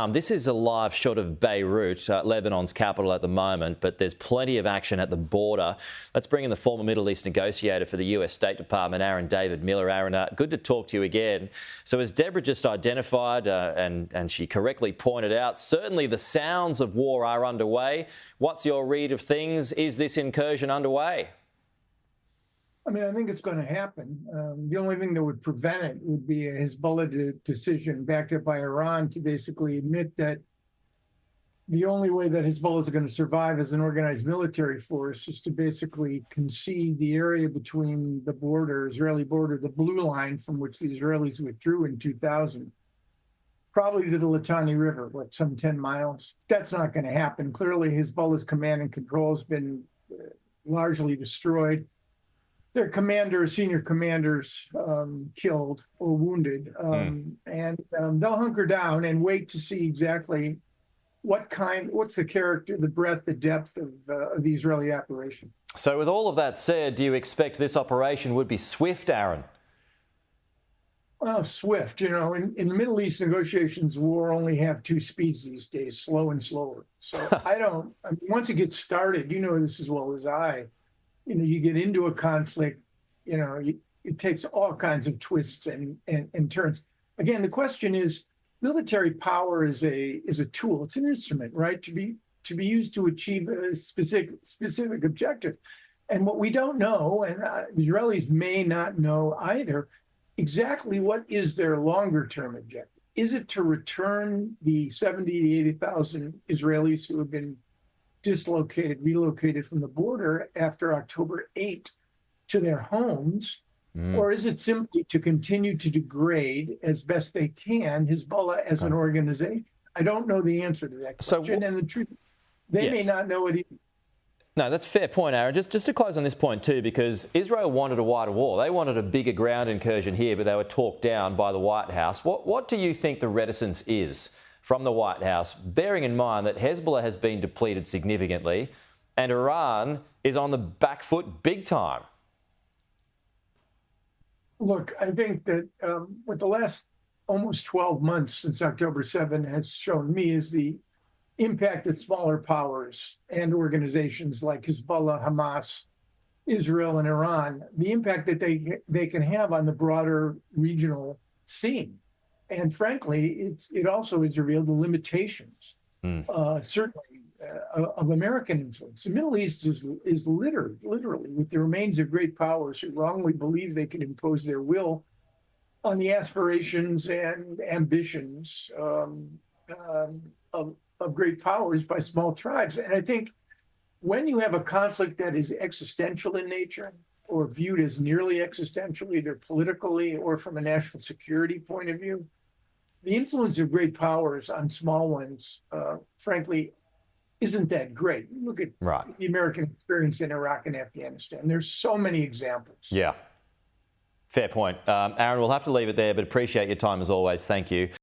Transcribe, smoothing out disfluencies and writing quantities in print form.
This is a live shot of Beirut, Lebanon's capital at the moment, but there's plenty of action at the border. Let's bring in the former Middle East negotiator for the US State Department, Aaron David Miller. Aaron, good to talk to you again. So as Deborah just identified and she correctly pointed out, certainly the sounds of war are underway. What's your read of things? Is this incursion underway? I mean, I think it's going to happen. The only thing that would prevent it would be a Hezbollah decision backed up by Iran to basically admit that the only way that Hezbollah is going to survive as an organized military force is to basically concede the area between the border, Israeli border, the blue line from which the Israelis withdrew in 2000, probably to the Litani River, some 10 miles. That's not going to happen. Clearly, Hezbollah's command and control has been largely destroyed. Their commanders, senior commanders, killed or wounded, and they'll hunker down and wait to see exactly what's the character, the breadth, the depth of the Israeli operation. So with all of that said, do you expect this operation would be swift, Aaron? Well, swift. You know, in the Middle East negotiations, war only have two speeds these days, slow and slower. So I mean, once it gets started, you know this as well as I. You know, you get into a conflict, you know, it takes all kinds of twists and turns. Again, the question is, military power is a tool. It's an instrument, right, to be used to achieve a specific objective. And what we don't know, and the Israelis may not know either, exactly what is their longer term objective. Is it to return the 70 to 80,000 Israelis who have been dislocated, relocated from the border after October 8 to their homes? Or is it simply to continue to degrade as best they can Hezbollah as an organization? I don't know the answer to that question, and the truth, they may not know it either. No, that's a fair point, Aaron. Just to close on this point too, because Israel wanted a wider war. They wanted a bigger ground incursion here, but they were talked down by the White House. What do you think the reticence is from the White House, bearing in mind that Hezbollah has been depleted significantly and Iran is on the back foot big time? Look, I think that what the last almost 12 months since October 7 has shown me is the impact that smaller powers and organizations like Hezbollah, Hamas, Israel, and Iran, the impact that they can have on the broader regional scene. And frankly, it also has revealed the limitations, certainly, of American influence. The Middle East is littered, literally, with the remains of great powers who wrongly believe they can impose their will on the aspirations and ambitions of great powers by small tribes. And I think when you have a conflict that is existential in nature or viewed as nearly existential, either politically or from a national security point of view, the influence of great powers on small ones, frankly, isn't that great. Look at the American experience in Iraq and Afghanistan. There's so many examples. Yeah, fair point. Aaron, we'll have to leave it there, but appreciate your time as always. Thank you.